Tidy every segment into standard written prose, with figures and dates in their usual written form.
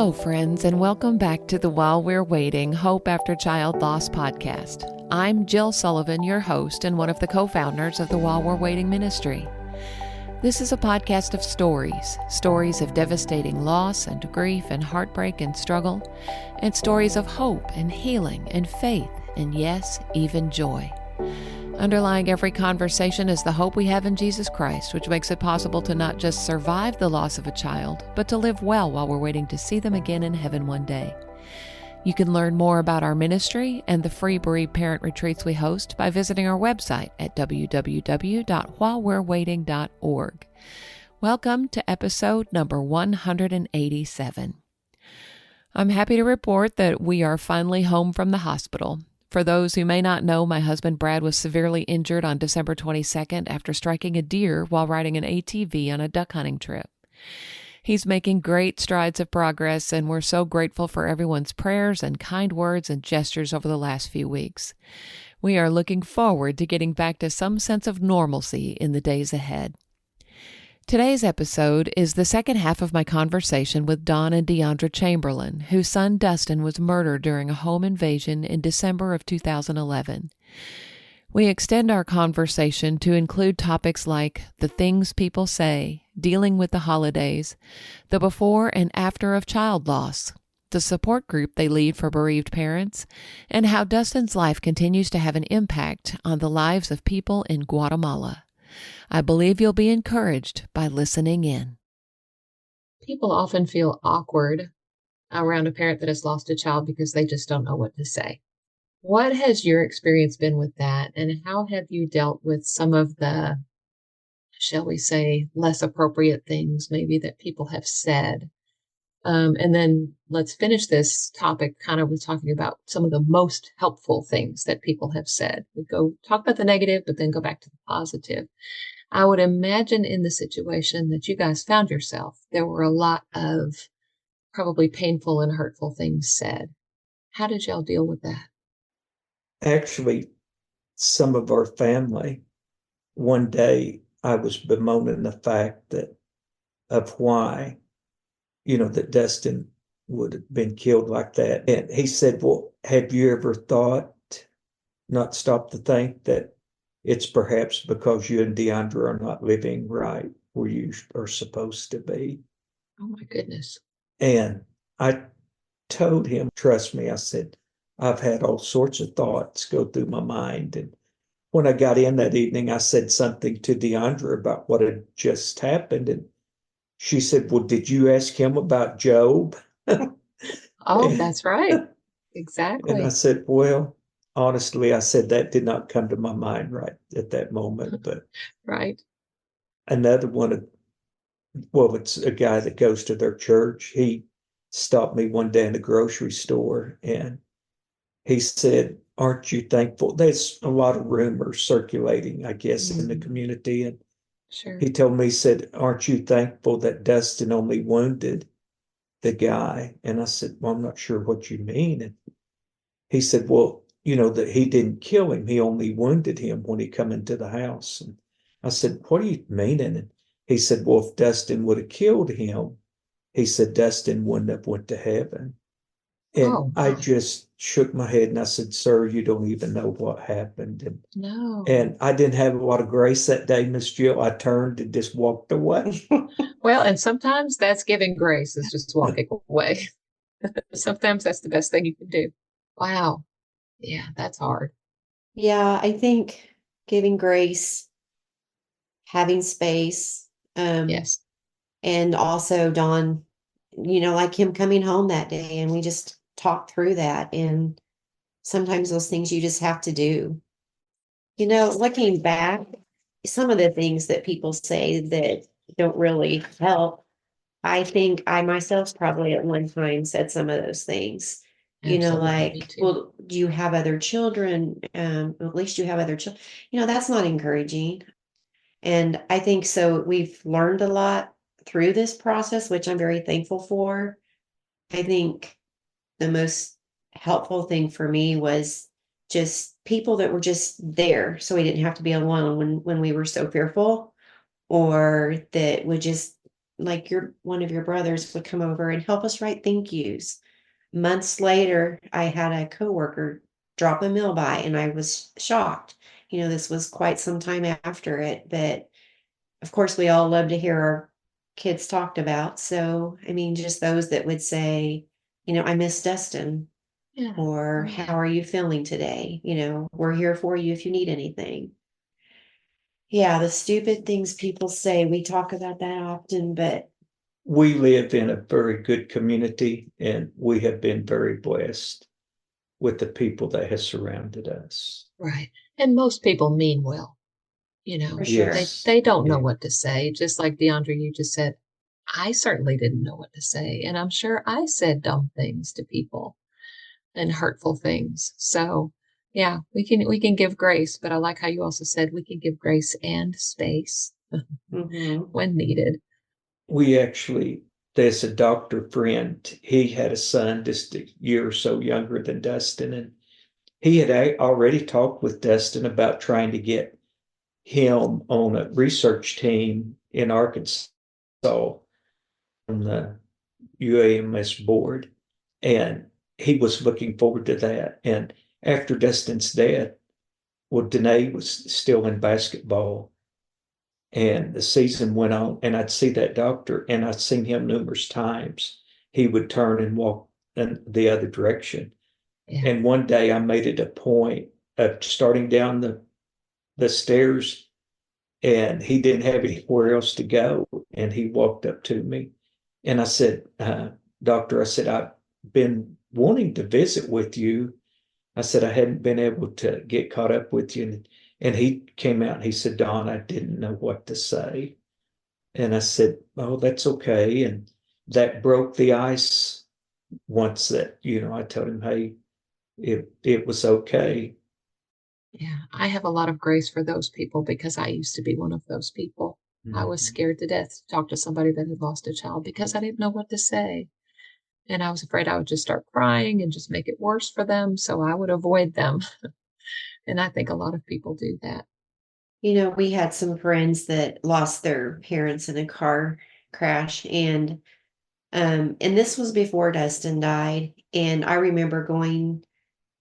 Hello, friends, and welcome back to the While We're Waiting Hope After Child Loss podcast. I'm Jill Sullivan, your host and one of the co-founders of the While We're Waiting ministry. This is a podcast of stories of devastating loss and grief and heartbreak and struggle, and stories of hope and healing and faith and, yes, even joy. Underlying every conversation is the hope we have in Jesus Christ, which makes it possible to not just survive the loss of a child, but to live well while we're waiting to see them again in heaven one day. You can learn more about our ministry and the free bereaved parent retreats we host by visiting our website at www.whilewe'rewaiting.org. Welcome to episode number 187. I'm happy to report that we are finally home from the hospital. For those who may not know, my husband Brad was severely injured on December 22nd after striking a deer while riding an ATV on a duck hunting trip. He's making great strides of progress, and we're so grateful for everyone's prayers and kind words and gestures over the last few weeks. We are looking forward to getting back to some sense of normalcy in the days ahead. Today's episode is the second half of my conversation with Don and Deondra Chamberlain, whose son Dustin was murdered during a home invasion in December of 2011. We extend our conversation to include topics like the things people say, dealing with the holidays, the before and after of child loss, the support group they lead for bereaved parents, and how Dustin's life continues to have an impact on the lives of people in Guatemala. I believe you'll be encouraged by listening in. People often feel awkward around a parent that has lost a child because they just don't know what to say. What has your experience been with that, and how have you dealt with some of the, shall we say, less appropriate things maybe that people have said? And then let's finish this topic kind of with talking about some of the most helpful things that people have said. We go talk about the negative, but then go back to the positive. I would imagine in the situation that you guys found yourself, there were a lot of probably painful and hurtful things said. How did y'all deal with that? Actually, some of our family, one day I was bemoaning the fact of why, that Dustin would have been killed like that. And he said, well, have you ever not stopped to think that it's perhaps because you and Deondra are not living right where you are supposed to be? Oh my goodness. And I told him, trust me, I said, I've had all sorts of thoughts go through my mind. And when I got in that evening, I said something to Deondra about what had just happened. And she said, well, did you ask him about Job? Oh, that's right. Exactly. And I said, well, honestly, I said that did not come to my mind right at that moment. But right. Another one, it's a guy that goes to their church. He stopped me one day in the grocery store and he said, aren't you thankful? There's a lot of rumors circulating, I guess, in the community. And sure. He told me, he said, aren't you thankful that Dustin only wounded the guy? And I said, well, I'm not sure what you mean. And he said, well, that he didn't kill him. He only wounded him when he come into the house. And I said, what do you mean? And he said, well, if Dustin would have killed him, he said, Dustin wouldn't have went to heaven. And I just shook my head and I said, sir, you don't even know what happened. And I didn't have a lot of grace that day, Miss Jill. I turned and just walked away. Well, and sometimes that's giving grace, is just walking away. Sometimes that's the best thing you can do. Wow. Yeah, that's hard. Yeah, I think giving grace, having space. Yes. And also Don, like him coming home that day and we just talked through that. And sometimes those things you just have to do. Looking back, some of the things that people say that don't really help, I think I myself probably at one time said some of those things. Absolutely, well, do you have other children? At least you have other children. That's not encouraging. And I think so we've learned a lot through this process, which I'm very thankful for. I think the most helpful thing for me was just people that were just there so we didn't have to be alone when we were so fearful, or that would just like one of your brothers would come over and help us write thank yous. Months later, I had a coworker drop a mail by, and I was shocked. This was quite some time after it, but of course, we all love to hear our kids talked about. So, I mean, just those that would say, I miss Dustin, Yeah. or how are you feeling today? We're here for you if you need anything. Yeah, the stupid things people say, we talk about that often, but We live in a very good community, and we have been very blessed with the people that have surrounded us. Right. And most people mean well. for sure. Yes. They don't know Yeah. what to say. Just like Deondra, you just said, I certainly didn't know what to say. And I'm sure I said dumb things to people and hurtful things. So yeah, we can give grace, but I like how you also said we can give grace and space Mhm. when needed. We actually, there's a doctor friend. He had a son just a year or so younger than Dustin, and he had already talked with Dustin about trying to get him on a research team in Arkansas on the UAMS board. And he was looking forward to that. And after Dustin's death, well, Danae was still in basketball, and the season went on, and I'd see that doctor, and I'd seen him numerous times. He would turn and walk in the other direction. Yeah. And one day I made it a point of starting down the stairs, and he didn't have anywhere else to go. And he walked up to me, and I said, Doctor, I said, I've been wanting to visit with you. I said, I hadn't been able to get caught up with you. And he came out and he said, Don, I didn't know what to say. And I said, oh, that's okay. And that broke the ice once that, I told him, hey, it was okay. Yeah, I have a lot of grace for those people because I used to be one of those people. I was scared to death to talk to somebody that had lost a child because I didn't know what to say. And I was afraid I would just start crying and just make it worse for them. So I would avoid them. And I think a lot of people do that. We had some friends that lost their parents in a car crash, and this was before Dustin died. And I remember going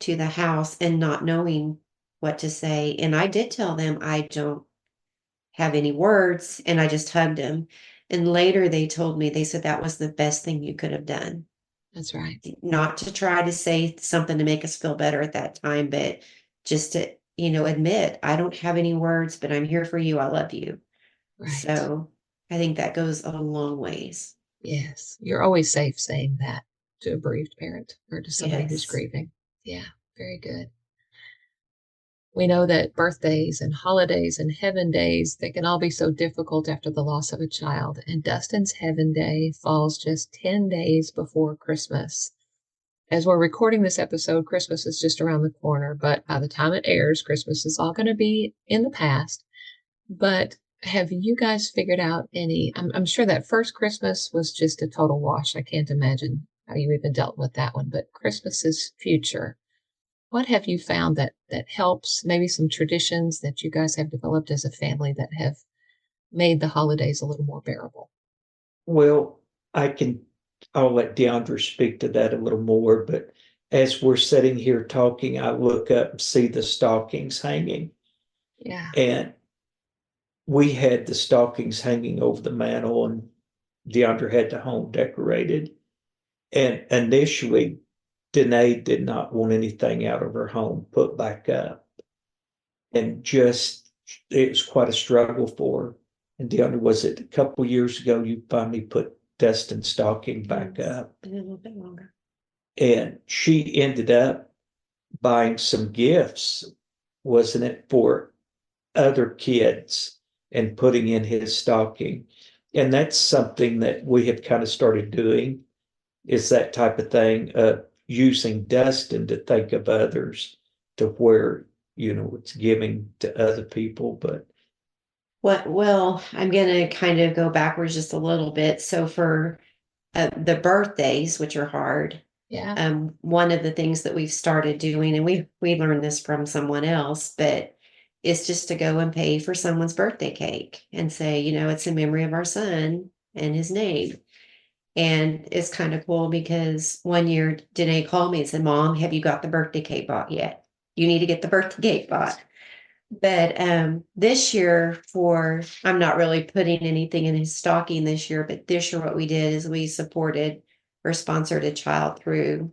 to the house and not knowing what to say. And I did tell them I don't have any words, and I just hugged him. And later they told me, they said that was the best thing you could have done. That's right. Not to try to say something to make us feel better at that time, but just to, admit, I don't have any words, but I'm here for you. I love you. Right. So I think that goes a long ways. Yes. You're always safe saying that to a bereaved parent or to somebody who's Yes. grieving. Yeah. Very good. We know that birthdays and holidays and heaven days, they can all be so difficult after the loss of a child. And Dustin's heaven day falls just 10 days before Christmas. As we're recording this episode, Christmas is just around the corner, but by the time it airs, Christmas is all going to be in the past. But have you guys figured out any? I'm sure that first Christmas was just a total wash. I can't imagine how you even dealt with that one. But Christmas's future, what have you found that helps? Maybe some traditions that you guys have developed as a family that have made the holidays a little more bearable. Well, I'll let Deondra speak to that a little more, but as we're sitting here talking, I look up and see the stockings hanging. Yeah. And we had the stockings hanging over the mantle, and Deondra had the home decorated. And initially, Danae did not want anything out of her home put back up. And just, it was quite a struggle for her. And Deondra, was it a couple years ago you finally put Dustin's stocking back up? A little bit longer. And she ended up buying some gifts, wasn't it, for other kids and putting in his stocking. And that's something that we have kind of started doing, is that type of thing, using Dustin to think of others, to where, it's giving to other people. But Well, I'm going to kind of go backwards just a little bit. So for the birthdays, which are hard, Yeah. one of the things that we've started doing, and we learned this from someone else, but it's just to go and pay for someone's birthday cake and say, it's in memory of our son. and his name. And it's kind of cool because one year Danae called me and said, Mom, have you got the birthday cake bought yet? You need to get the birthday cake bought. But this year I'm not really putting anything in his stocking this year, but this year what we did is we supported or sponsored a child through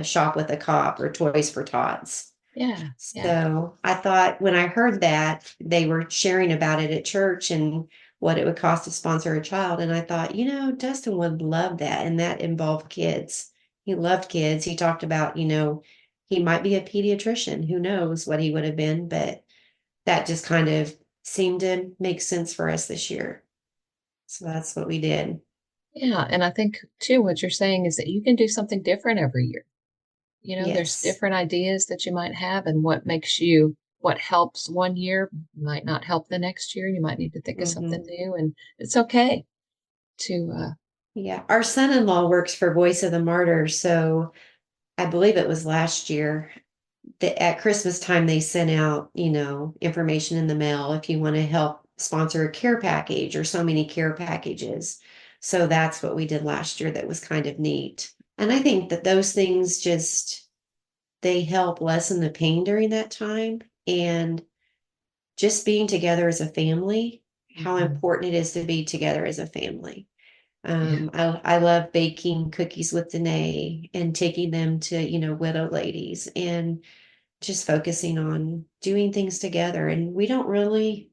Shop with a Cop or Toys for Tots. Yeah. So I thought when I heard that they were sharing about it at church and what it would cost to sponsor a child. And I thought, Dustin would love that. And that involved kids. He loved kids. He talked about, he might be a pediatrician. Who knows what he would have been, but that just kind of seemed to make sense for us this year. So that's what we did. Yeah. And I think too, what you're saying is that you can do something different every year. There's Yes. different ideas that you might have, and what helps one year might not help the next year. You might need to think of something new, and it's okay to, Yeah. Our son-in-law works for Voice of the Martyrs. So I believe it was last year that at Christmas time, they sent out, information in the mail if you want to help sponsor a care package or so many care packages. So that's what we did last year. That was kind of neat. And I think that those things they help lessen the pain during that time. And just being together as a family, how important it is to be together as a family. I love baking cookies with Danae and taking them to, widow ladies and just focusing on doing things together. And we don't really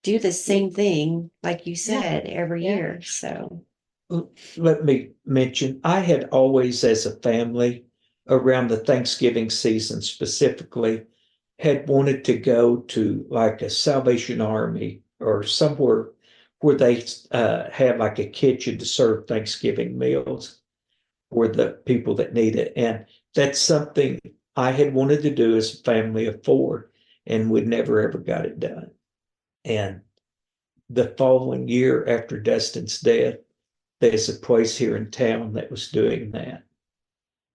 do the same thing, like you said, every year. So let me mention, I had always, as a family, around the Thanksgiving season specifically, had wanted to go to like a Salvation Army or somewhere where they have like a kitchen to serve Thanksgiving meals for the people that need it. And that's something I had wanted to do as a family of four, and we never ever got it done. And the following year after Dustin's death, there's a place here in town that was doing that.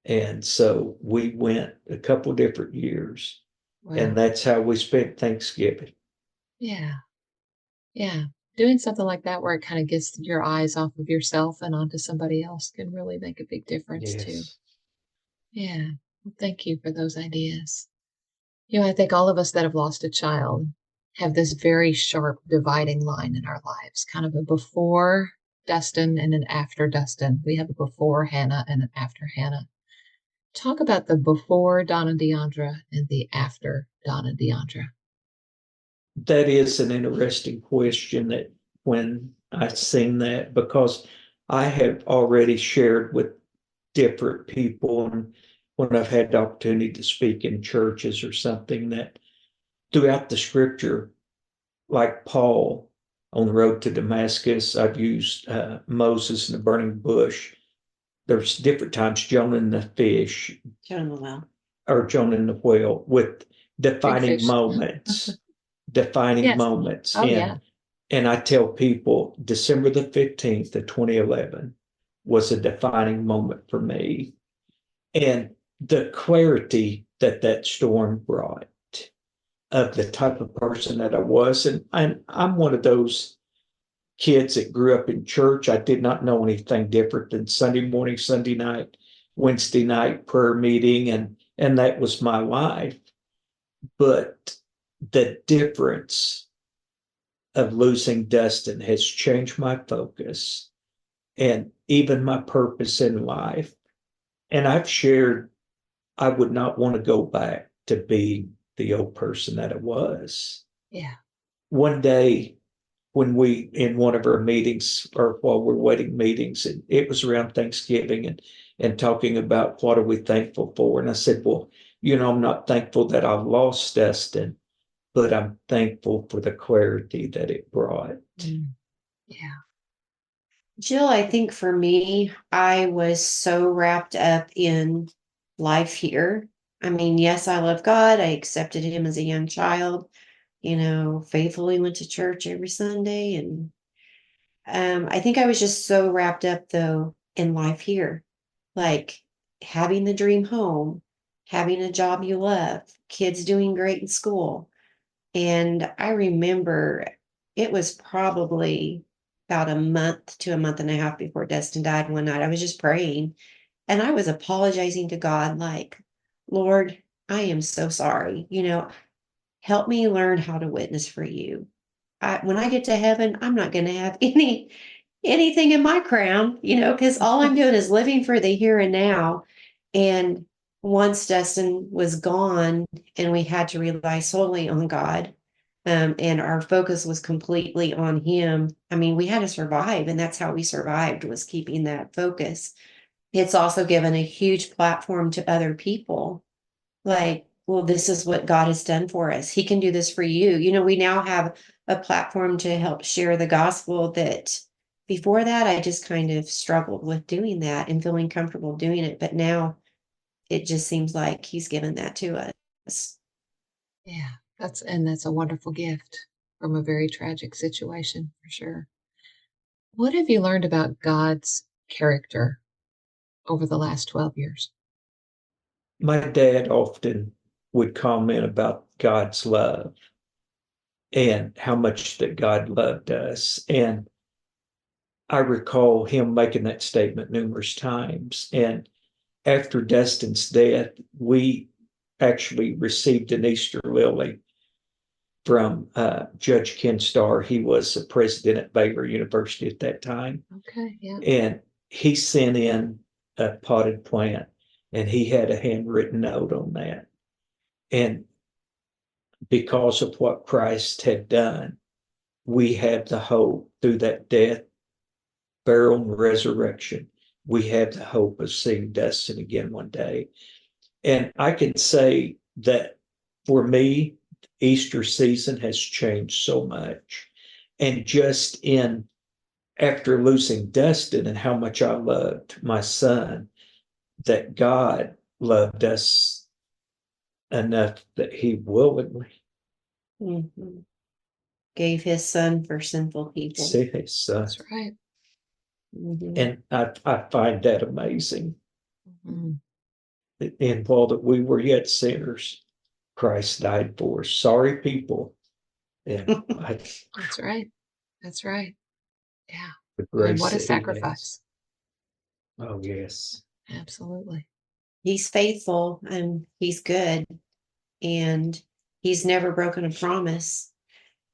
And so we went a couple different years. Wow. And that's how we spent Thanksgiving. Yeah. Yeah. Doing something like that where it kind of gets your eyes off of yourself and onto somebody else can really make a big difference too. Yeah. Well, thank you for those ideas. I think all of us that have lost a child have this very sharp dividing line in our lives, kind of a before Dustin and an after Dustin. We have a before Hannah and an after Hannah. Talk about the before Don and Deondra and the after Don and Deondra. That is an interesting question that when I seen that, because I have already shared with different people, and when I've had the opportunity to speak in churches or something, that throughout the scripture, like Paul on the road to Damascus, I've used Moses in the burning bush. There's different times, Jonah in the fish, Jonah in the well, or Jonah in the whale, with defining moments. Defining moments. And I tell people December the 15th of 2011 was a defining moment for me. And the clarity that storm brought of the type of person that I was. And I'm one of those kids that grew up in church. I did not know anything different than Sunday morning, Sunday night, Wednesday night prayer meeting, and that was my life. But the difference of losing Dustin has changed my focus and even my purpose in life. And I've shared, I would not want to go back to being the old person that I was. Yeah. One day when we, in one of our meetings, or while we're waiting meetings, and it was around Thanksgiving and talking about what are we thankful for. And I said, well, I'm not thankful that I've lost Dustin, but I'm thankful for the clarity that it brought. Yeah. Jill, I think for me, I was so wrapped up in life here. I mean, yes, I love God. I accepted him as a young child, faithfully went to church every Sunday. And I think I was just so wrapped up, though, in life here, like having the dream home, having a job you love, kids doing great in school. And I remember it was probably about a month to a month and a half before Dustin died one night. I was just praying and I was apologizing to God, like, Lord, I am so sorry. Help me learn how to witness for you. When I get to heaven, I'm not going to have anything in my crown, because all I'm doing is living for the here and now. And once Dustin was gone and we had to rely solely on God, and our focus was completely on him. I mean, we had to survive, and that's how we survived, was keeping that focus. It's also given a huge platform to other people. Like, well, this is what God has done for us. He can do this for you. We now have a platform to help share the gospel that before that, I just kind of struggled with doing that and feeling comfortable doing it. But now it just seems like he's given that to us. Yeah, that's a wonderful gift from a very tragic situation, for sure. What have you learned about God's character over the last 12 years? My dad often would comment about God's love and how much that God loved us. And I recall him making that statement numerous times. And after Dustin's death, we actually received an Easter lily from Judge Ken Starr. He was a president at Baylor University at that time. Okay, yeah. And he sent in a potted plant and he had a handwritten note on that. And because of what Christ had done, we have the hope through that death, burial, and resurrection. We have the hope of seeing Dustin again one day. And I can say that for me, Easter season has changed so much. And just in after losing Dustin and how much I loved my son, that God loved us enough that he willingly gave his son for sinful people. see his son. That's right. And I find that amazing. Mm-hmm. And while that we were yet sinners, Christ died for us. Sorry, people. And That's right. That's right. Yeah. the grace And what a that he sacrifice. has. Oh, yes. Absolutely. He's faithful and he's good, and he's never broken a promise.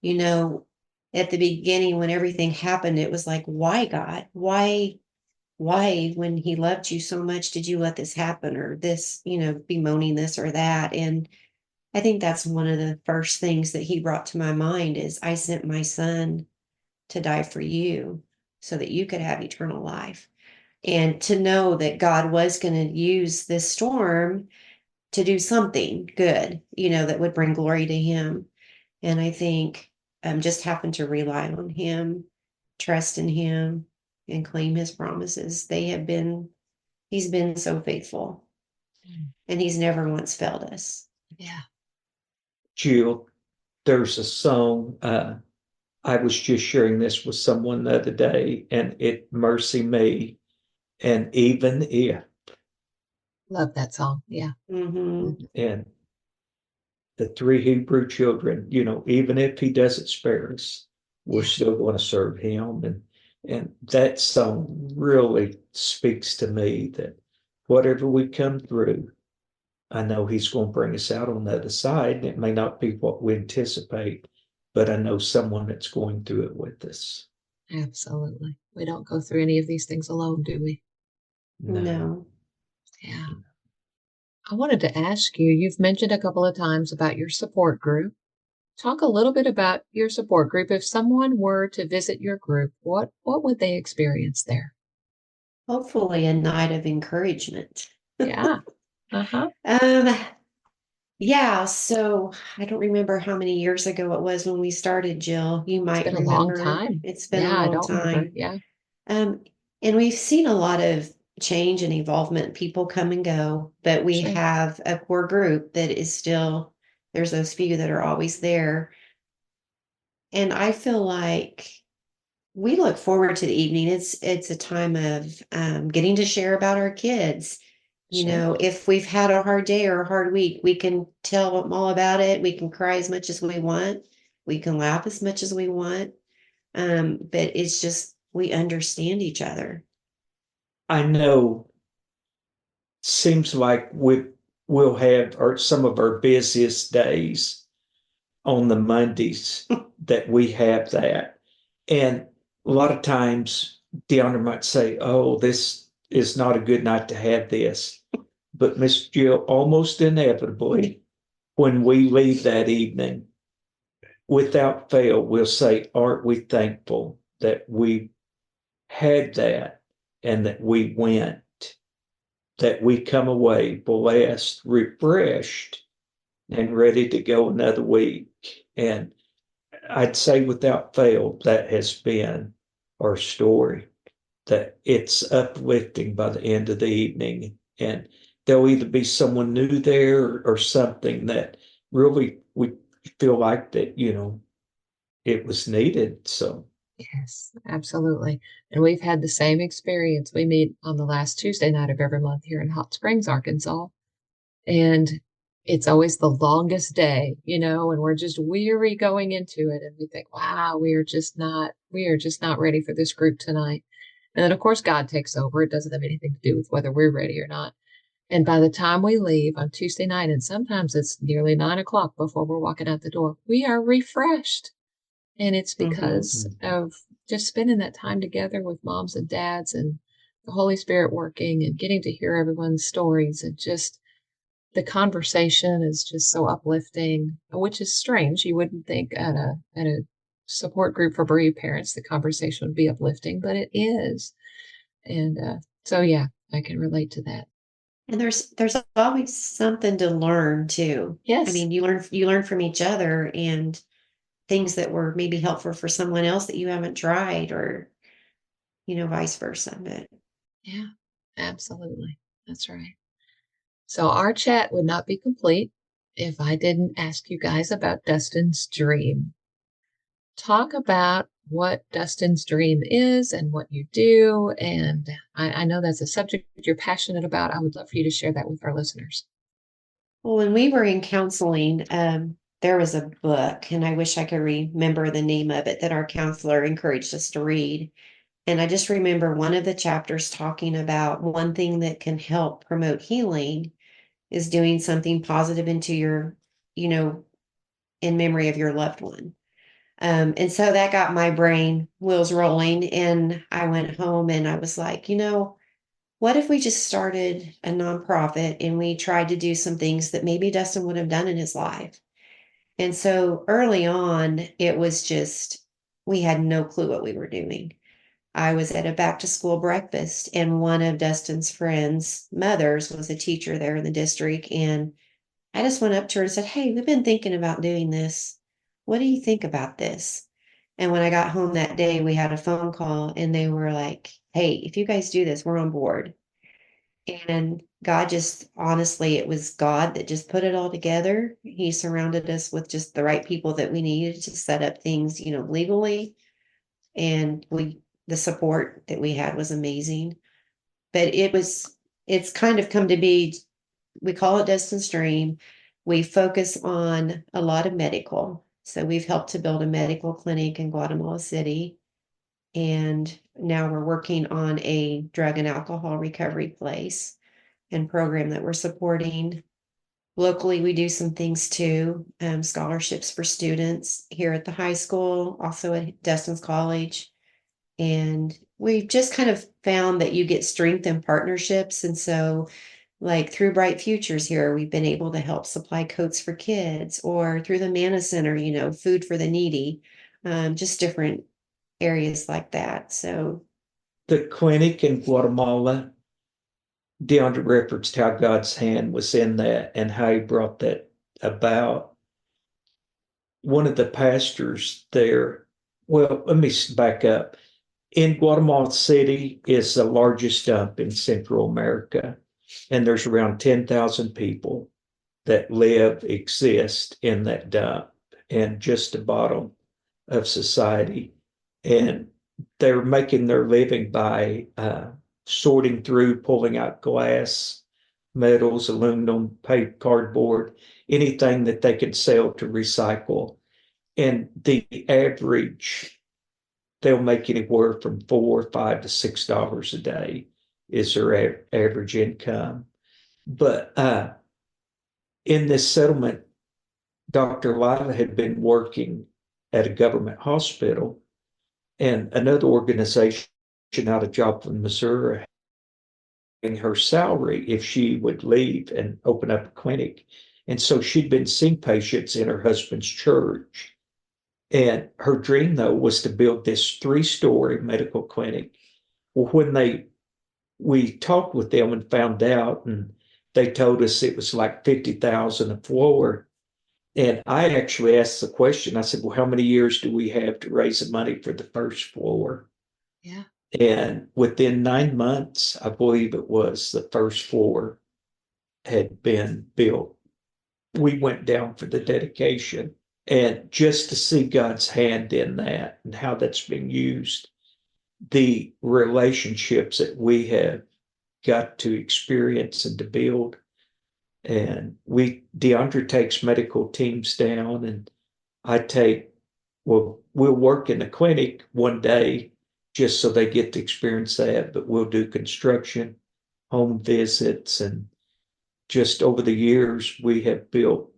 At the beginning, when everything happened, it was like, why, God? Why, when he loved you so much, did you let this happen, or this, bemoaning this or that? And I think that's one of the first things that he brought to my mind is, I sent my son to die for you so that you could have eternal life. And to know that God was going to use this storm to do something good, that would bring glory to him. And I think just happen to rely on him, trust in him, and claim his promises. He's been so faithful, and he's never once failed us. Yeah. Jill, there's a song. I was just sharing this with someone the other day, and it Mercy Me, and even if. Love that song. Yeah. Mm-hmm. And the three Hebrew children, even if he doesn't spare us, we're still going to serve him. And that song really speaks to me that whatever we come through, I know he's going to bring us out on the other side. And it may not be what we anticipate, but I know someone that's going through it with us. Absolutely. We don't go through any of these things alone, do we? No. Yeah. I wanted to ask you, you've mentioned a couple of times about your support group. Talk a little bit about your support group. If someone were to visit your group, what would they experience there? Hopefully a night of encouragement. Yeah. Uh-huh. Yeah, so I don't remember how many years ago it was when we started, Jill. You might It's been a long remember. time. It's been Yeah, a I long don't remember. time. Yeah. And we've seen a lot of change and evolvement. People come and go, but we Sure. have a core group that is still, there's those few that are always there. And I feel like we look forward to the evening. It's a time of getting to share about our kids. Sure. If we've had a hard day or a hard week, we can tell them all about it. We can cry as much as we want. We can laugh as much as we want. But it's just, we understand each other. I know, seems like we'll have some of our busiest days on the Mondays that we have that. And a lot of times Deondra might say, oh, this is not a good night to have this. But Miss Jill, almost inevitably, when we leave that evening, without fail, we'll say, aren't we thankful that we had that and that we went, that we come away blessed, refreshed, and ready to go another week. And I'd say without fail, that has been our story, that it's uplifting by the end of the evening. And there'll either be someone new there or something that really we feel like that, it was needed. So, Yes, absolutely. And we've had the same experience. We meet on the last Tuesday night of every month here in Hot Springs, Arkansas. And it's always the longest day, and we're just weary going into it. And we think, wow, we are just not ready for this group tonight. And then, of course, God takes over. It doesn't have anything to do with whether we're ready or not. And by the time we leave on Tuesday night, and sometimes it's nearly 9 o'clock before we're walking out the door, we are refreshed. And it's because of just spending that time together with moms and dads and the Holy Spirit working and getting to hear everyone's stories, and just the conversation is just so uplifting, which is strange. You wouldn't think at a support group for bereaved parents the conversation would be uplifting, but it is. And so yeah, I can relate to that. And there's always something to learn too. Yes. I mean, you learn from each other, and things that were maybe helpful for someone else that you haven't tried, or vice versa. But Yeah, absolutely. That's right. So our chat would not be complete if I didn't ask you guys about Dustin's dream. Talk about what Dustin's dream is and what you do. And I know that's a subject you're passionate about. I would love for you to share that with our listeners. well, when we were in counseling, there was a book, and I wish I could remember the name of it, that our counselor encouraged us to read. And I just remember one of the chapters talking about one thing that can help promote healing is doing something positive into your, in memory of your loved one. And so that got my brain wheels rolling. And I went home and I was like, what if we just started a nonprofit and we tried to do some things that maybe Dustin would have done in his life? And so early on, it was just, we had no clue what we were doing. I was at a back to school breakfast, and one of Dustin's friends' mothers was a teacher there in the district. And I just went up to her and said, hey, we've been thinking about doing this. What do you think about this? And when I got home that day, we had a phone call, and they were like, hey, if you guys do this, we're on board. And God just, honestly, it was God that just put it all together. He surrounded us with just the right people that we needed to set up things, legally. And the support that we had was amazing. But it's kind of come to be, we call it Dustin's Dream. We focus on a lot of medical. So we've helped to build a medical clinic in Guatemala City. And now we're working on a drug and alcohol recovery place and program that we're supporting. Locally, we do some things too, scholarships for students here at the high school, also at Dustin's College. And we've just kind of found that you get strength in partnerships. And so, like through Bright Futures here, we've been able to help supply coats for kids, or through the Manna Center, food for the needy, just different areas like that. So the clinic in Guatemala, Deondra referenced how God's hand was in that and how he brought that about. One of the pastors there, well, let me back up. In Guatemala City is the largest dump in Central America, and there's around 10,000 people that exist in that dump, and just the bottom of society. And they're making their living by sorting through, pulling out glass, metals, aluminum, paper, cardboard, anything that they could sell to recycle. And the average they'll make anywhere from $4, $5 to $6 a day is their average income. But in this settlement, Dr. Lila had been working at a government hospital, and another organization out of Joplin, Missouri, her salary if she would leave and open up a clinic. And so she'd been seeing patients in her husband's church. And her dream, though, was to build this 3-story medical clinic. Well, when we talked with them and found out, and they told us it was like $50,000 a floor. And I actually asked the question. I said, well, how many years do we have to raise the money for the first floor? Yeah. And within 9 months, I believe it was, the first floor had been built. We went down for the dedication, and just to see God's hand in that and how that's being used, the relationships that we have got to experience and to build. And Deondra takes medical teams down, and we'll work in the clinic one day just so they get to experience that, but we'll do construction, home visits, and just over the years, we have built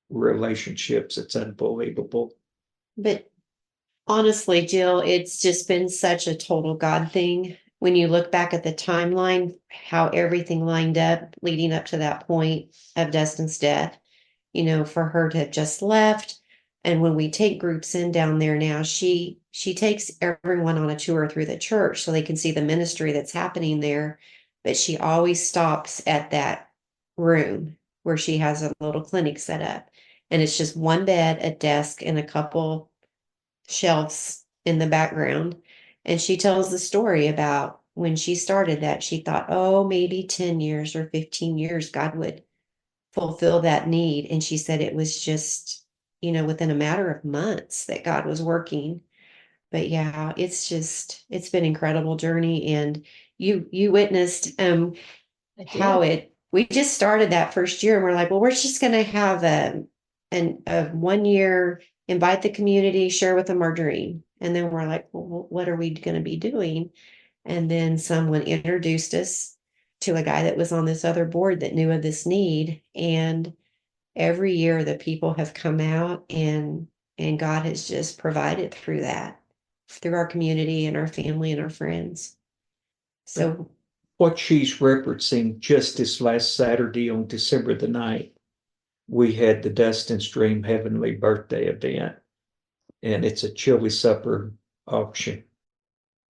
relationships. It's unbelievable. But honestly, Jill, it's just been such a total God thing. When you look back at the timeline, how everything lined up leading up to that point of Dustin's death, for her to have just left. And when we take groups in down there now, she takes everyone on a tour through the church so they can see the ministry that's happening there. But she always stops at that room where she has a little clinic set up. And it's just one bed, a desk, and a couple shelves in the background. And she tells the story about when she started that, she thought, oh, maybe 10 years or 15 years, God would fulfill that need. And she said it was just, within a matter of months that God was working. But yeah, it's been an incredible journey. And you witnessed how we just started that first year, and we're like, well, we're just going to have a 1 year, invite the community, share with them our dream. And then we're like, well, what are we going to be doing? And then someone introduced us to a guy that was on this other board that knew of this need. And every year the people have come out, and God has just provided through that, through our community and our family and our friends. So what she's referencing, just this last Saturday on December the 9th, we had the Dustin's Dream Heavenly Birthday event, and it's a chili supper auction.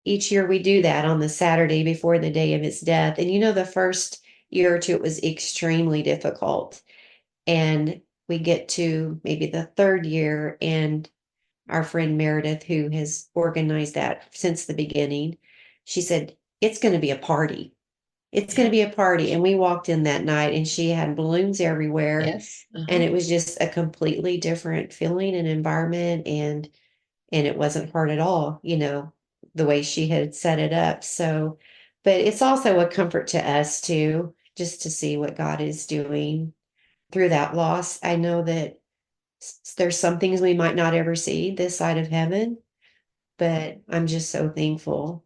Each year we do that on the Saturday before the day of his death. And the first year or two, it was extremely difficult. And we get to maybe the third year, and our friend Meredith, who has organized that since the beginning, she said, it's going to be a party. It's going to be a party. And we walked in that night, and she had balloons everywhere. Yes. And it was just a completely different feeling and environment. And it wasn't hard at all, the way she had set it up. So, but it's also a comfort to us too, just to see what God is doing through that loss. I know that there's some things we might not ever see this side of heaven, but I'm just so thankful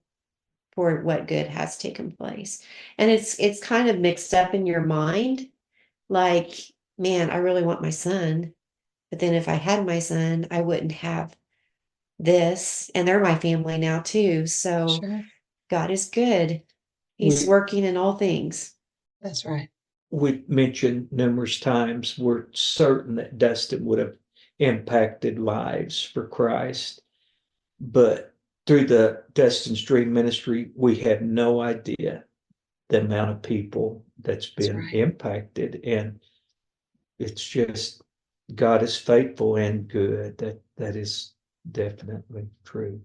for what good has taken place. And it's kind of mixed up in your mind. Like, man, I really want my son. But then if I had my son, I wouldn't have this. And they're my family now too. So Sure. God is good. He's working in all things. That's right. We mentioned numerous times we're certain that Dustin would have impacted lives for Christ. But through the Dustin's Dream Ministry, we have no idea the amount of people that's been impacted. And it's just, God is faithful and good. That is definitely true.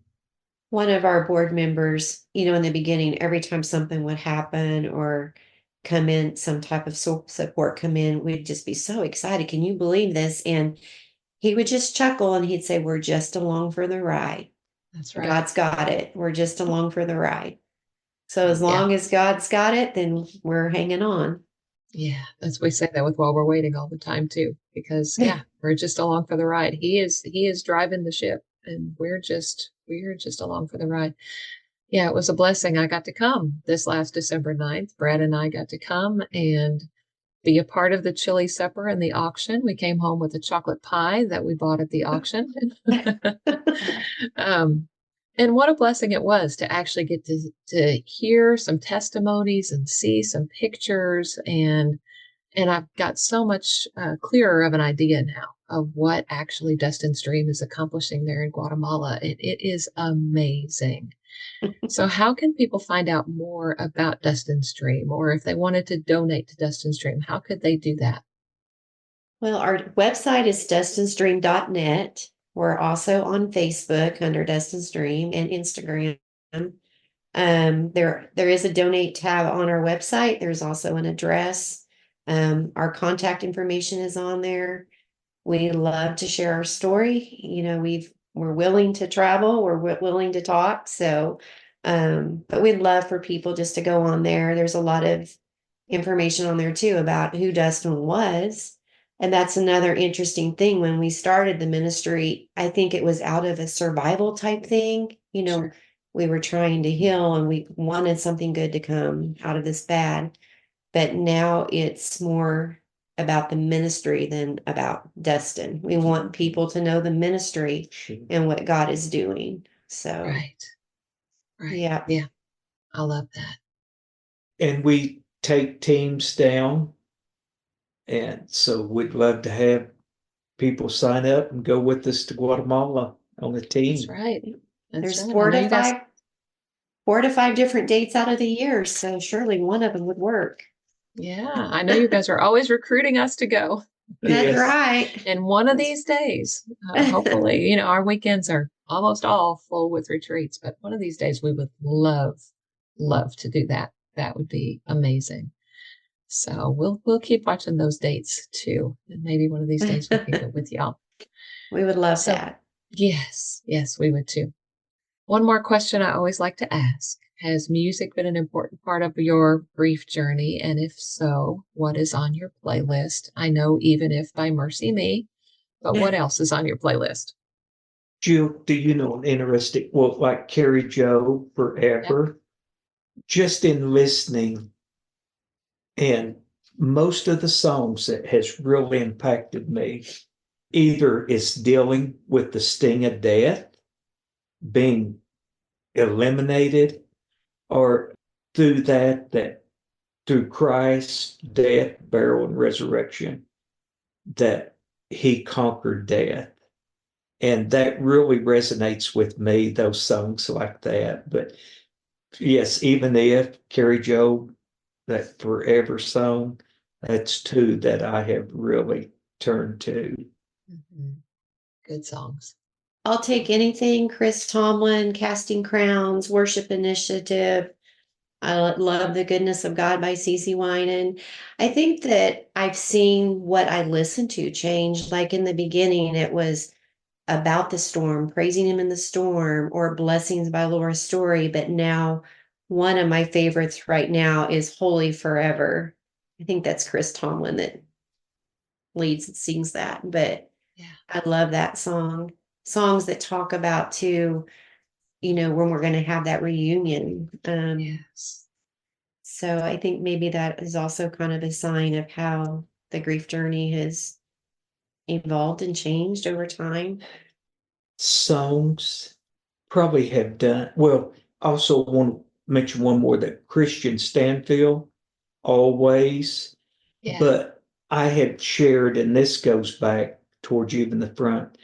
One of our board members, in the beginning, every time something would happen or come in, some type of support come in, we'd just be so excited. Can you believe this? And he would just chuckle, and he'd say, we're just along for the ride. That's right. God's got it. We're just along for the ride. So as long as God's got it, then we're hanging on. Yeah, we say that with While We're Waiting all the time too, because we're just along for the ride. He is driving the ship, and we're just We're just along for the ride. Yeah, it was a blessing. I got to come this last December 9th. Brad and I got to come and be a part of the chili supper and the auction. We came home with a chocolate pie that we bought at the auction. um, and what a blessing it was to actually get to hear some testimonies and see some pictures, and I've got so much clearer of an idea now of what actually Dustin's Dream is accomplishing there in Guatemala. It is amazing. So how can people find out more about Dustin's Dream, or if they wanted to donate to Dustin's Dream, how could they do that? Well, our website is dustin'sdream.net. We're also on Facebook under Dustin's Dream and Instagram. There is a donate tab on our website. There's also an address. Our contact information is on there. We love to share our story. You know, we're willing to travel. We're willing to talk. So, but we'd love for people just to go on there. There's a lot of information on there too about who Dustin was. And that's another interesting thing. When we started the ministry, I think it was out of a survival type thing. You know, Sure. we were trying to heal and we wanted something good to come out of this bad. But now it's more about the ministry than about Dustin. We want people to know the ministry and what God is doing. So, Right. yeah. Yeah. I love that. And we take teams down. And so we'd love to have people sign up and go with us to Guatemala on the team. That's right. There's right. four to five different dates out of the year. So surely one of them would work. Yeah, I know you guys are always recruiting us to go. That's Yes. right. And one of these days, hopefully, our weekends are almost all full with retreats, but one of these days we would love to do that. That would be amazing. So we'll keep watching those dates too. And maybe one of these days we can go with y'all. We would love that. Yes, we would too. One more question I always like to ask. Has music been an important part of your grief journey? And if so, what is on your playlist? I know Even If by Mercy Me, but what else is on your playlist? Jill, do you know an interesting, well, like Carrie Joe, Forever? Yep. Just in listening, and most of the songs that has really impacted me, either is dealing with the sting of death, being eliminated, or through that through Christ's death, burial, and resurrection, that he conquered death. And that really resonates with me, those songs like that. But yes, Even If, Carrie Joe, that Forever song, that's two that I have really turned to. Mm-hmm. Good songs. I'll take anything. Chris Tomlin, Casting Crowns, Worship Initiative. I love The Goodness of God by CeCe Winan. I think that I've seen what I listened to change. Like in the beginning, it was about the storm, praising him in the storm, or Blessings by Laura Story. But now one of my favorites right now is Holy Forever. I think that's Chris Tomlin that leads and sings that. But yeah, I love that song. Songs that talk about too, when we're going to have that reunion. Yes. So I think maybe that is also kind of a sign of how the grief journey has evolved and changed over time. Songs probably have done well. Also want to mention one more, that Christian Stanfield, Always. Yeah. But I had shared, and this goes back towards even the front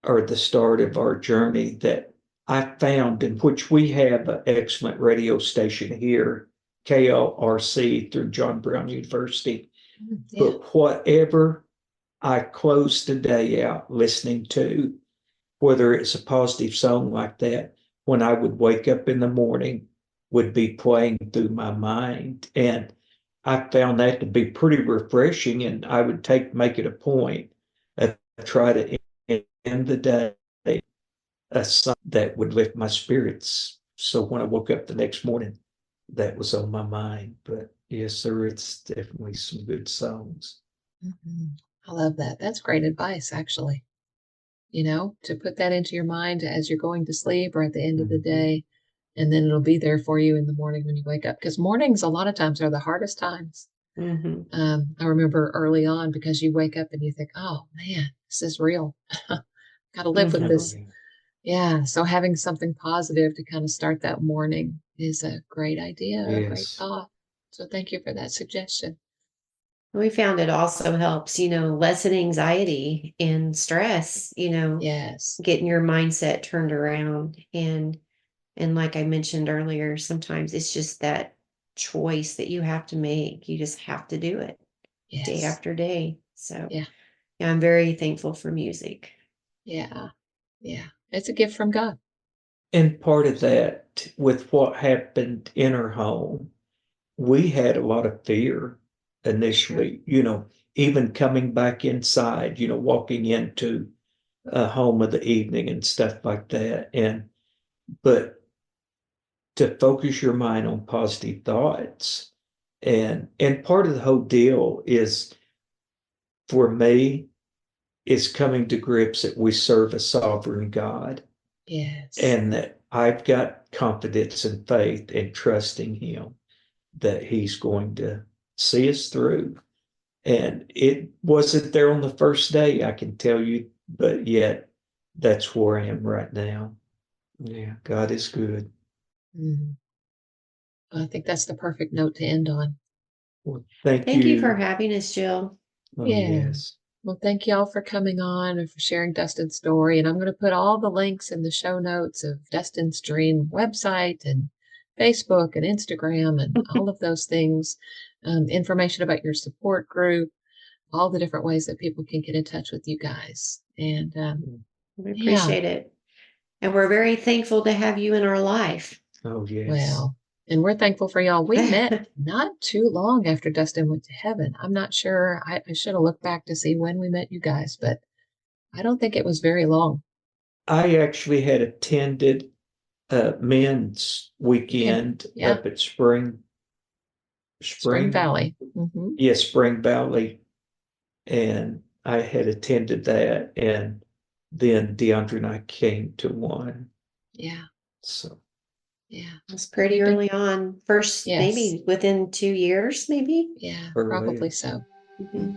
or the start of our journey, that I found, in which we have an excellent radio station here, KLRC, through John Brown University. Yeah. But whatever I close the day out listening to, whether it's a positive song like that, when I would wake up in the morning, would be playing through my mind. And I found that to be pretty refreshing. And I would make it a point of try to end the day a song that would lift my spirits. So when I woke up the next morning, that was on my mind. But yes, sir, it's definitely some good songs. Mm-hmm. I love that. That's great advice, actually. to put that into your mind as you're going to sleep or at the end of the day. And then it'll be there for you in the morning when you wake up. Because mornings, a lot of times, are the hardest times. I remember early on, because you wake up and you think, oh, man, this is real. Got to live with this. Yeah. So having something positive to kind of start that morning is a great idea, a great thought. So thank you for that suggestion. We found it also helps, lessen anxiety and stress, Yes. getting your mindset turned around. And like I mentioned earlier, sometimes it's just that choice that you have to make. You just have to do it day Yes. after day. So Yeah. I'm very thankful for music. Yeah. Yeah. It's a gift from God. And part of that, with what happened in her home, we had a lot of fear initially, even coming back inside, walking into a home of the evening and stuff like that. But to focus your mind on positive thoughts. And part of the whole deal is, for me, is coming to grips that we serve a sovereign God. Yes. And that I've got confidence and faith and trusting him that he's going to see us through. And it wasn't there on the first day, I can tell you, but yet that's where I am right now. Yeah, God is good. I think that's the perfect note to end on. Well, Thank you for having us, Jill. Oh, Yeah. yes. Well, thank y'all for coming on and for sharing Dustin's story. And I'm going to put all the links in the show notes of Dustin's Dream website and Facebook and Instagram and all of those things, information about your support group, all the different ways that people can get in touch with you guys. And we appreciate it. And we're very thankful to have you in our life. Oh, yes. Well, and we're thankful for y'all. We met not too long after Dustin went to heaven. I'm not sure. I should have looked back to see when we met you guys, but I don't think it was very long. I actually had attended men's weekend up at Spring Valley. Yes, Spring Valley. And I had attended that. And then Deondra and I came to one. Yeah. So. Yeah. It was pretty early on. First, maybe within 2 years, maybe. Yeah, probably so. Yeah.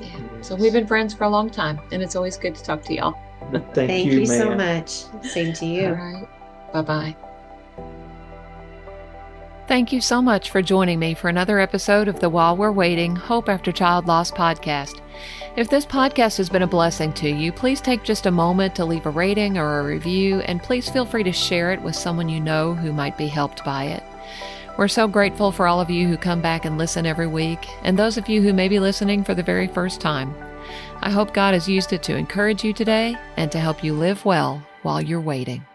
Yes. So we've been friends for a long time, and it's always good to talk to y'all. Thank you so much. Same to you. All right. Bye-bye. Thank you so much for joining me for another episode of the While We're Waiting Hope After Child Loss podcast. If this podcast has been a blessing to you, please take just a moment to leave a rating or a review, and please feel free to share it with someone you know who might be helped by it. We're so grateful for all of you who come back and listen every week, and those of you who may be listening for the very first time. I hope God has used it to encourage you today and to help you live well while you're waiting.